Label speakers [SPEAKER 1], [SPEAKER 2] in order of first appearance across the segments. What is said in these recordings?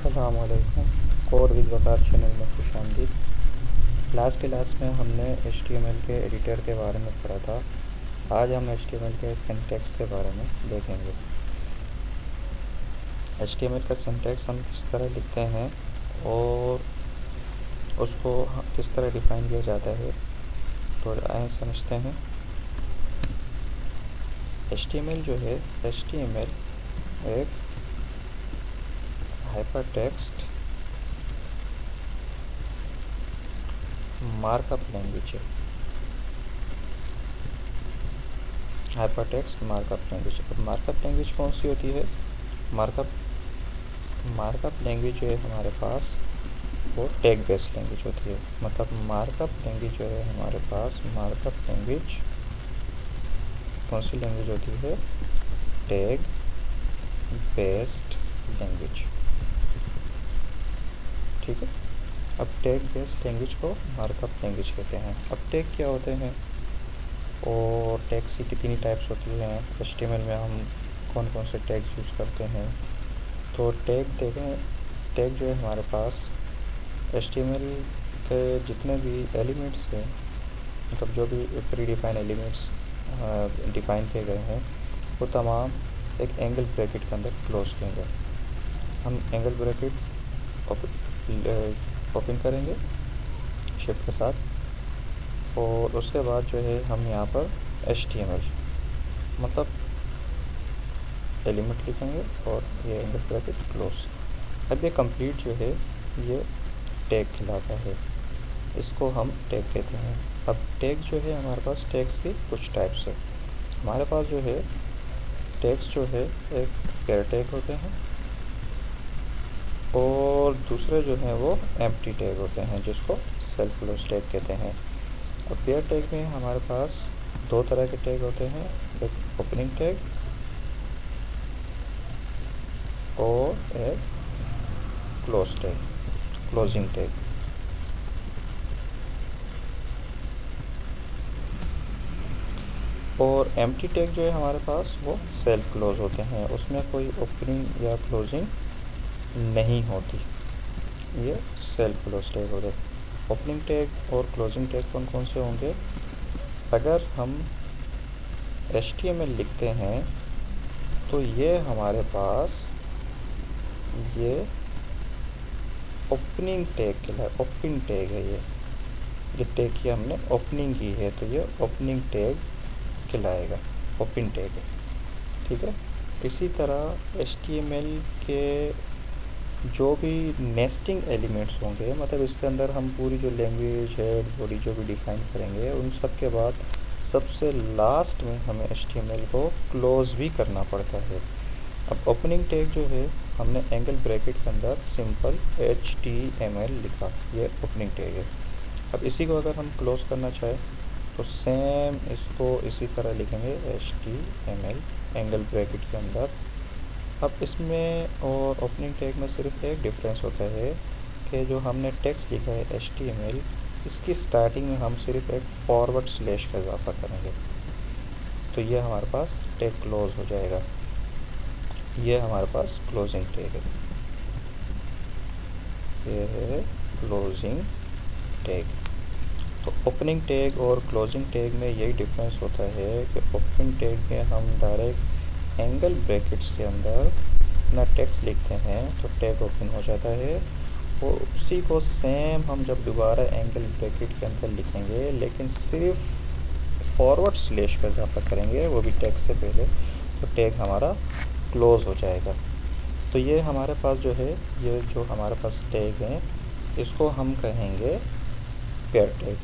[SPEAKER 1] अस्सलाम वालेकुम। Code with Waqar channel में खुश आमदीद। लास्ट क्लास में हमने HTML के एडिटर के बारे में पढ़ा था। आज हम HTML के सिंटैक्स के बारे में देखेंगे। HTML का सिंटैक्स हम किस तरह लिखते हैं और उसको किस तरह डिफ़ाइन किया जाता है, तो आइए समझते हैं। HTML जो है, HTML एक हाइपरटेक्स्ट मार्कअप लैंग्वेज है। Hypertext markup language. अब मार्कअप लैंग्वेज कौन सी होती है? मार्कअप लैंग्वेज जो है हमारे पास वो टैग बेस्ड लैंग्वेज होती है। मतलब मार्कअप लैंग्वेज जो है हमारे पास, मार्कअप लैंग्वेज कौन सी लैंग्वेज होती है? Tag based language. ठीक है। अब टैग बेस्ड लैंग्वेज को मार्कअप लैंग्वेज कहते हैं। अब टैग क्या होते हैं और टैग्स की कितनी टाइप्स होती हैं? HTML में हम कौन कौन से टैग्स यूज़ करते हैं? तो टैग देखें, टैग जो है हमारे पास HTML के जितने भी एलिमेंट्स हैं, मतलब जो भी प्री डिफाइन एलिमेंट्स डिफ़ाइन किए गए हैं, वो तमाम एक एंगल ब्रैकेट के अंदर क्लोज किए गए। हम एंगल ब्रैकेट ओपन करेंगे शिफ्ट के साथ, और उसके बाद जो है हम यहाँ पर HTML मतलब एलिमेंट लिखेंगे और ये एंगल ब्रैकेट क्लोज। अब ये कंप्लीट जो है ये टैग कहलाता है, इसको हम टैग कहते हैं। अब टैग जो है हमारे पास, टैग्स की कुछ टाइप्स है। हमारे पास जो है टैग्स जो है एक पेयर टैग होते हैं और दूसरे जो हैं वो एम्प्टी टैग होते हैं, जिसको सेल्फ क्लोज टैग कहते हैं। अब पेयर टैग में हमारे पास दो तरह के टैग होते हैं, एक ओपनिंग टैग और एक क्लोज टैग, क्लोजिंग टैग। और एम्प्टी टैग जो है हमारे पास वो सेल्फ क्लोज होते हैं, उसमें कोई ओपनिंग या क्लोजिंग नहीं होती, ये सेल्फ क्लोज टैग होते हैं। ओपनिंग टैग और क्लोजिंग टैग कौन कौन से होंगे? अगर हम HTML लिखते हैं तो ये हमारे पास ये ओपनिंग टैग के लिए ओपनिंग टैग है। ये टैग की हमने ओपनिंग की है तो ये ओपनिंग टैग कहलाएगा, ओपन टैग है। ठीक है। इसी तरह HTML के जो भी नेस्टिंग एलिमेंट्स होंगे, मतलब इसके अंदर हम पूरी जो लैंग्वेज है, बॉडी जो भी डिफ़ाइन करेंगे, उन सब के बाद सबसे लास्ट में हमें HTML को क्लोज भी करना पड़ता है। अब ओपनिंग टैग जो है हमने एंगल ब्रैकेट के अंदर सिंपल HTML लिखा, ये ओपनिंग टैग है। अब इसी को अगर हम क्लोज करना चाहें तो सेम इसको इसी तरह लिखेंगे HTML एंगल ब्रैकेट के अंदर। अब इसमें और ओपनिंग टैग में सिर्फ एक डिफरेंस होता है कि जो हमने टेक्स्ट लिखा है HTML, इसकी स्टार्टिंग में हम सिर्फ एक फॉरवर्ड स्लैश का इजाफा करेंगे, तो ये हमारे पास टैग क्लोज हो जाएगा। ये हमारे पास क्लोजिंग टैग है, ये है क्लोजिंग टैग। तो ओपनिंग टैग और क्लोजिंग टैग में यही डिफरेंस होता है कि ओपनिंग टैग में हम डायरेक्ट एंगल ब्रैकेट्स के अंदर अपना टेक्स्ट लिखते हैं तो टैग ओपन हो जाता है, और उसी को सेम हम जब दोबारा एंगल ब्रैकेट के अंदर लिखेंगे, लेकिन सिर्फ फॉरवर्ड स्लैश का इजाफा करेंगे, वो भी टैग से पहले, तो टैग हमारा क्लोज हो जाएगा। तो ये हमारे पास जो है, ये जो हमारे पास टैग हैं, इसको हम कहेंगे पेयर टैग।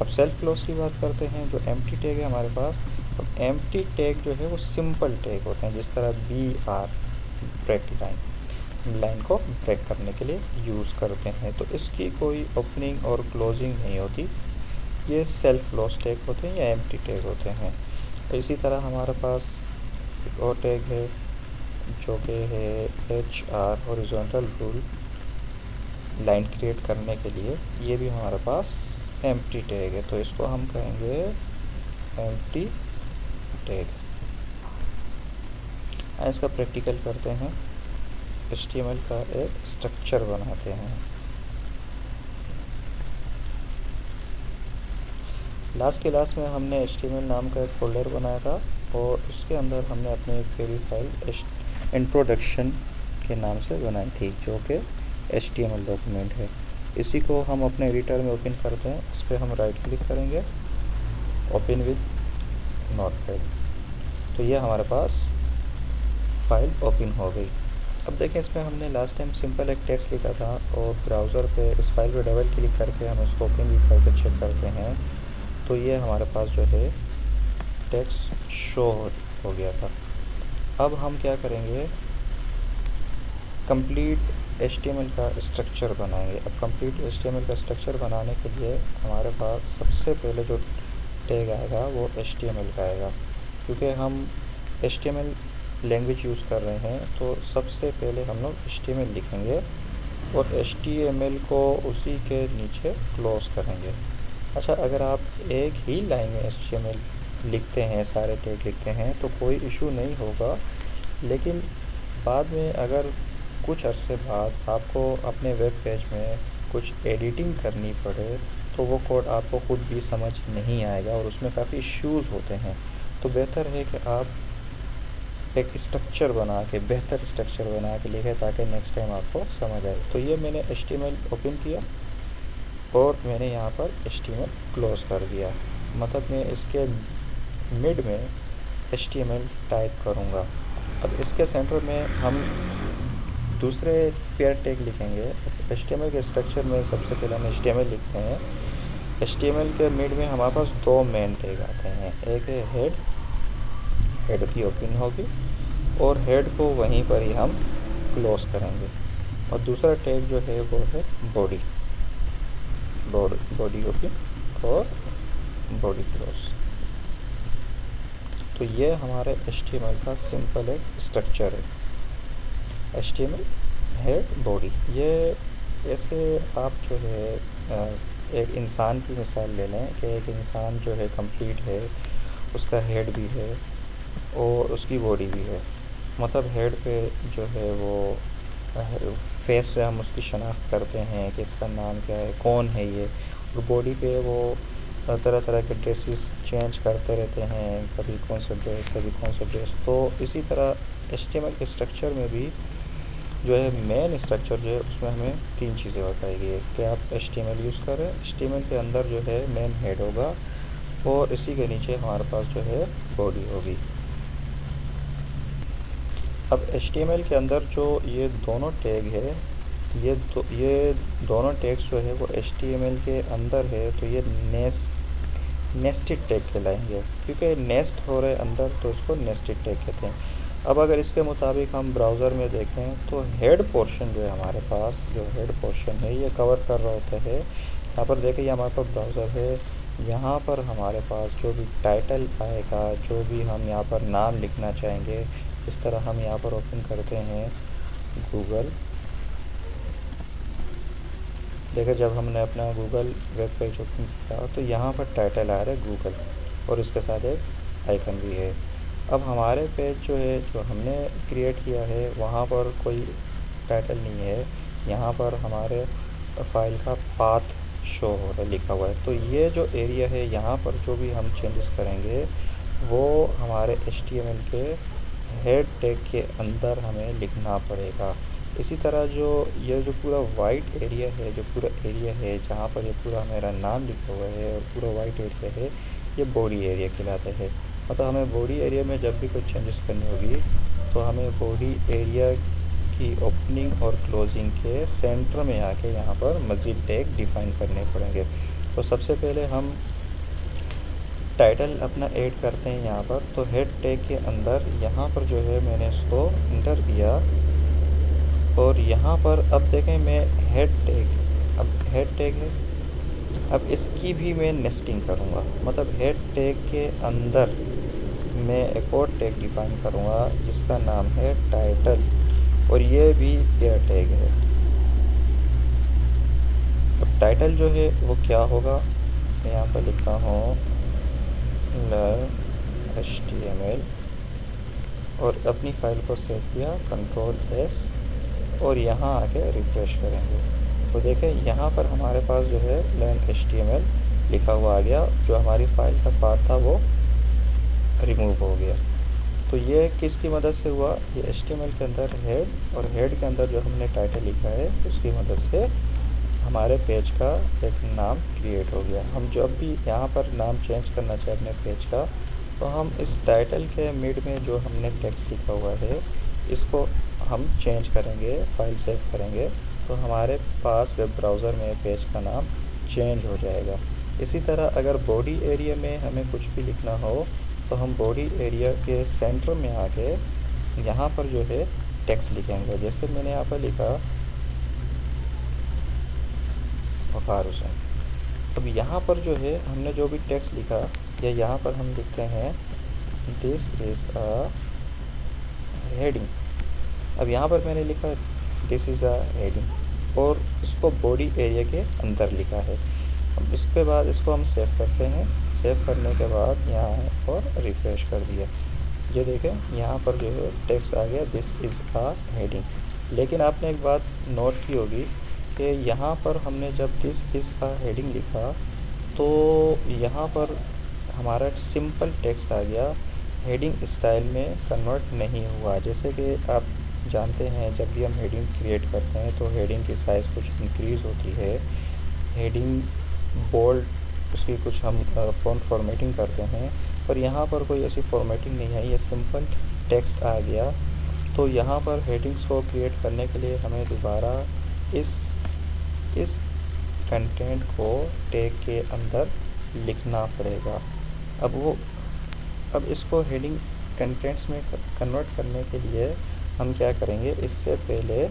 [SPEAKER 1] अब सेल्फ क्लोज की बात करते हैं। जो एम्प्टी टैग है हमारे पास, अब एम्प्टी टैग जो है वो सिंपल टैग होते हैं, जिस तरह BR ब्रेक लाइन को ब्रेक करने के लिए यूज़ करते हैं, तो इसकी कोई ओपनिंग और क्लोजिंग नहीं होती, ये सेल्फ क्लोज टैग होते हैं या एम्प्टी टैग होते हैं। इसी तरह हमारे पास एक और टैग है जो कि है HR horizontal rule line create करने के लिए, ये भी हमारे पास एम्प्टी टैग है, तो इसको हम कहेंगे एम्प्टी टैग। इसका प्रैक्टिकल करते हैं। HTML का एक स्ट्रक्चर बनाते हैं। लास्ट क्लास में हमने HTML नाम का एक फ़ोल्डर बनाया था और उसके अंदर हमने अपनी एक पहली फाइल इंट्रोडक्शन के नाम से बनाई थी, जो कि HTML डॉक्यूमेंट है। इसी को हम अपने एडिटर में ओपन करते हैं। इस पर हम राइट क्लिक करेंगे, ओपन विद नोटपैड। तो ये हमारे पास फाइल ओपन हो गई। अब देखें, इसमें हमने लास्ट टाइम सिंपल एक टेक्स्ट लिखा था और ब्राउज़र पे इस फाइल पे डबल क्लिक करके हम इसको ओपन भी करके चेक करते हैं, तो ये हमारे पास जो है टेक्स्ट शो हो गया था। अब हम क्या करेंगे, कंप्लीट HTML का स्ट्रक्चर बनाएंगे। अब कंप्लीट HTML का स्ट्रक्चर बनाने के लिए हमारे पास सबसे पहले जो टैग आएगा वो HTML का आएगा, क्योंकि हम HTML लैंग्वेज यूज़ कर रहे हैं। तो सबसे पहले हम लोग HTML लिखेंगे और HTML को उसी के नीचे क्लोज करेंगे। अच्छा, अगर आप एक ही लाइन में HTML लिखते हैं, सारे टैग लिखते हैं, तो कोई इशू नहीं होगा। लेकिन बाद में अगर कुछ अरसे बाद आपको अपने वेब पेज में कुछ एडिटिंग करनी पड़े, तो वो कोड आपको खुद भी समझ नहीं आएगा और उसमें काफ़ी इश्यूज़ होते हैं। तो बेहतर है कि आप एक स्ट्रक्चर बना के, बेहतर स्ट्रक्चर बना के लिखें, ताकि नेक्स्ट टाइम आपको समझ आए। तो ये मैंने HTML ओपन किया और मैंने यहाँ पर HTML क्लोज कर दिया। मतलब मैं इसके मिड में HTML टाइप करूँगा। अब इसके सेंटर में हम दूसरे पेयर टैग लिखेंगे। HTML के स्ट्रक्चर में सबसे पहले हम HTML लिखते हैं। HTML के मिड में हमारे पास दो मेन टैग आते हैं, एक है हेड की ओपन होगी और हेड को वहीं पर ही हम क्लोज करेंगे, और दूसरा टैग जो है वो है बॉडी ओपन और बॉडी क्लोज। तो ये हमारे HTML का सिंपल एक स्ट्रक्चर है, HTML हेड बॉडी। ये ऐसे आप जो है एक इंसान की मिसाल ले लें कि एक इंसान जो है कंप्लीट है, उसका हेड भी है और उसकी बॉडी भी है। मतलब हेड पे जो है वो फेस से हम उसकी शनाख्त करते हैं कि इसका नाम क्या है, कौन है ये, और बॉडी पे वो तरह तरह के ड्रेसेस चेंज करते रहते हैं, कभी कौन सा ड्रेस, कभी कौन सा ड्रेस। तो इसी तरह HTML के स्ट्रक्चर में भी जो है मेन स्ट्रक्चर जो है उसमें हमें तीन चीज़ें बताएगी कि आप HTML यूज़ कर रहे हैं। HTML के अंदर जो है मेन हेड होगा और इसी के नीचे हमारे पास जो है बॉडी होगी। अब HTML के अंदर जो ये दोनों टैग है, ये दोनों टैग्स जो है वो HTML के अंदर है, तो ये नेस्टेड टैग कहलाएंगे, क्योंकि नेस्ट हो रहे अंदर, तो इसको नेस्टेड टैग कहते हैं। अब अगर इसके मुताबिक हम ब्राउज़र में देखें तो हेड पोर्शन जो है हमारे पास, जो हेड पोर्शन है ये कवर कर रहा होता है। यहाँ पर देखिए, ये हमारे पास ब्राउज़र है। यहाँ पर हमारे पास जो भी टाइटल आएगा, जो भी हम यहाँ पर नाम लिखना चाहेंगे, इस तरह हम यहाँ पर ओपन करते हैं गूगल। देखिए, जब हमने अपना गूगल वेब पेज ओपन किया तो यहाँ पर टाइटल आ रहा है गूगल और इसके साथ एक आइकन भी है। अब हमारे पेज जो है, जो हमने क्रिएट किया है, वहाँ पर कोई टाइटल नहीं है। यहाँ पर हमारे फाइल का पाथ शो हो रहा है, लिखा हुआ है। तो ये जो एरिया है, यहाँ पर जो भी हम चेंजेस करेंगे वो हमारे HTML के हेड टैग के अंदर हमें लिखना पड़ेगा। इसी तरह जो ये जो पूरा वाइट एरिया है, जो पूरा एरिया है जहाँ पर ये पूरा मेरा नाम लिखा हुआ है और पूरा वाइट एरिया है, ये बॉडी एरिया कहलाता है। मतलब हमें बॉडी एरिया में जब भी कोई चेंजेस करनी होगी तो हमें बॉडी एरिया की ओपनिंग और क्लोजिंग के सेंटर में आके यहाँ पर मज़ीद टैग डिफ़ाइन करने पड़ेंगे। तो सबसे पहले हम टाइटल अपना ऐड करते हैं यहाँ पर। तो हेड टैग के अंदर यहाँ पर जो है मैंने इसको इंटर किया और यहाँ पर अब देखें मैं अब हेड टैग है, अब इसकी भी मैं नेस्टिंग करूँगा। मतलब हेड टैग के अंदर मैं एक और टैग डिफाइन करूँगा जिसका नाम है टाइटल, और ये भी पेयर टैग है। अब टाइटल जो है वो क्या होगा, मैं यहाँ पर लिखता हूँ HTML और अपनी फ़ाइल को सेव किया, Ctrl+S और यहाँ आके रिफ़्रेश करेंगे तो देखें यहाँ पर हमारे पास जो है len html लिखा हुआ आ गया, जो हमारी फ़ाइल का पाथ था वो रिमूव हो गया। तो ये किसकी मदद से हुआ, ये HTML के अंदर हेड और हेड के अंदर जो हमने टाइटल लिखा है उसकी मदद से हमारे पेज का एक नाम क्रिएट हो गया। हम जब भी यहाँ पर नाम चेंज करना चाहें अपने पेज का, तो हम इस टाइटल के मिड में जो हमने टेक्स्ट लिखा हुआ है इसको हम चेंज करेंगे, फाइल सेव करेंगे, तो हमारे पास वेब ब्राउज़र में पेज का नाम चेंज हो जाएगा। इसी तरह अगर बॉडी एरिया में हमें कुछ भी लिखना हो तो हम बॉडी एरिया के सेंटर में आके यहाँ पर जो है टेक्स्ट लिखेंगे। जैसे मैंने यहाँ पर लिखा वक़ार हुसैन। अब यहाँ पर जो है हमने जो भी टेक्स्ट लिखा, या यहाँ पर हम लिखते हैं दिस इज़ अ हेडिंग। अब यहाँ पर मैंने लिखा दिस इज़ अ हेडिंग और इसको बॉडी एरिया के अंदर लिखा है। अब इसके बाद इसको हम सेव करते हैं। सेव करने के बाद यहाँ और रिफ़्रेश कर दिया, ये देखें यहाँ पर जो है टेक्स्ट आ गया दिस इज़ अ हेडिंग। लेकिन आपने एक बात नोट की होगी कि यहाँ पर हमने जब दिस इज़ अ हेडिंग लिखा तो यहाँ पर हमारा सिंपल टेक्स्ट आ गया, हेडिंग स्टाइल में कन्वर्ट नहीं हुआ। जैसे कि आप जानते हैं जब भी हम हेडिंग क्रिएट करते हैं तो हेडिंग की साइज़ कुछ इंक्रीज़ होती है, हेडिंग बोल्ड उसकी कुछ हम फ़ॉन्ट फॉर्मेटिंग करते हैं, पर यहाँ पर कोई ऐसी फॉर्मेटिंग नहीं है, ये सिंपल टेक्स्ट आ गया। तो यहाँ पर हेडिंग्स को क्रिएट करने के लिए हमें दोबारा इस कंटेंट को टैग के अंदर लिखना पड़ेगा। अब इसको हेडिंग कंटेंट्स में कन्वर्ट करने के लिए हम क्या करेंगे, इससे पहले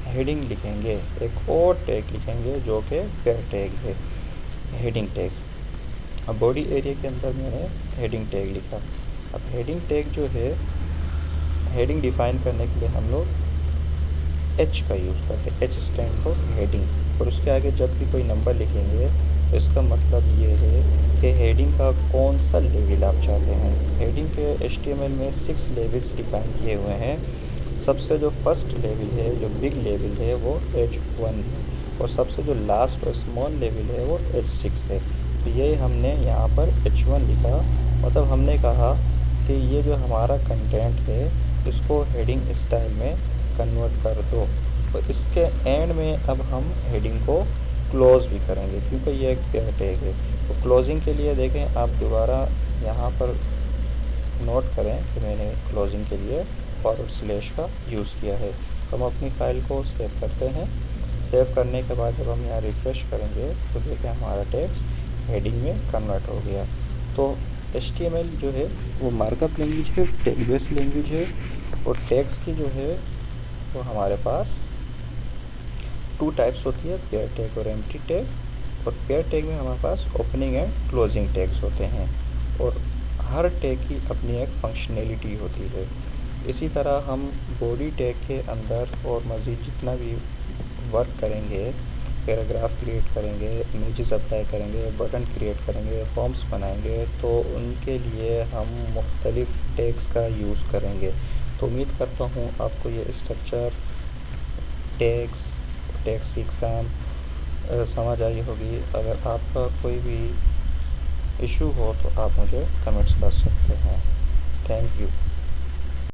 [SPEAKER 1] हेडिंग लिखेंगे, एक और टैग लिखेंगे जो कि पेयर टैग है, हेडिंग टैग। अब बॉडी एरिया के अंदर मैंने हेडिंग टैग लिखा। अब हेडिंग टैग जो है, हेडिंग डिफ़ाइन करने के लिए हम लोग H का यूज़ करते हैं। H stand for heading. और उसके आगे जब भी कोई नंबर लिखेंगे तो इसका मतलब ये है कि हेडिंग का कौन सा लेवल आप चाहते हैं। हेडिंग के HTML में 6 लेवल्स डिफ़ाइन किए हुए हैं। सबसे जो फर्स्ट लेवल है, जो बिग लेवल है, वो H1 है और सबसे जो लास्ट और स्मॉल लेवल है वो H6 है। तो ये हमने यहाँ पर H1 लिखा, मतलब हमने कहा कि ये जो हमारा कंटेंट है इसको हेडिंग स्टाइल में कन्वर्ट कर दो। और इसके एंड में अब हम हेडिंग को क्लोज़ भी करेंगे क्योंकि ये एक पेयर टैग है। तो क्लोजिंग के लिए देखें आप दोबारा यहाँ पर नोट करें कि मैंने क्लोजिंग के लिए फॉरवर्ड स्लैश का यूज़ किया है। तो हम अपनी फ़ाइल को सेव करते हैं। सेव करने के बाद जब हम यहाँ रिफ़्रेश करेंगे तो देखें हमारा टेक्स्ट हेडिंग में कन्वर्ट हो गया। तो HTML जो है वो मार्कअप लैंग्वेज है, टैग बेस्ड लैंग्वेज है, और टैग्स की जो है वो हमारे पास 2 टाइप्स होती है, पेयर टैग और एम्प्टी टैग। और पेयर टैग में हमारे पास ओपनिंग एंड क्लोजिंग टैग्स होते हैं और हर टैग की अपनी एक फंक्शनैलिटी होती है। इसी तरह हम बॉडी टैग के अंदर और मज़ीद जितना भी वर्क करेंगे, पैराग्राफ क्रिएट करेंगे, इमेजेस अप्लाई करेंगे, बटन क्रिएट करेंगे, फॉर्म्स बनाएंगे, तो उनके लिए हम मुख्तलिफ़ टैग्स का यूज़ करेंगे। तो उम्मीद करता हूँ आपको ये स्ट्रक्चर टैग्स एग्ज़ाम समझ आई होगी। अगर आपका कोई भी इशू हो तो आप मुझे कमेंट्स कर सकते हैं। Thank you.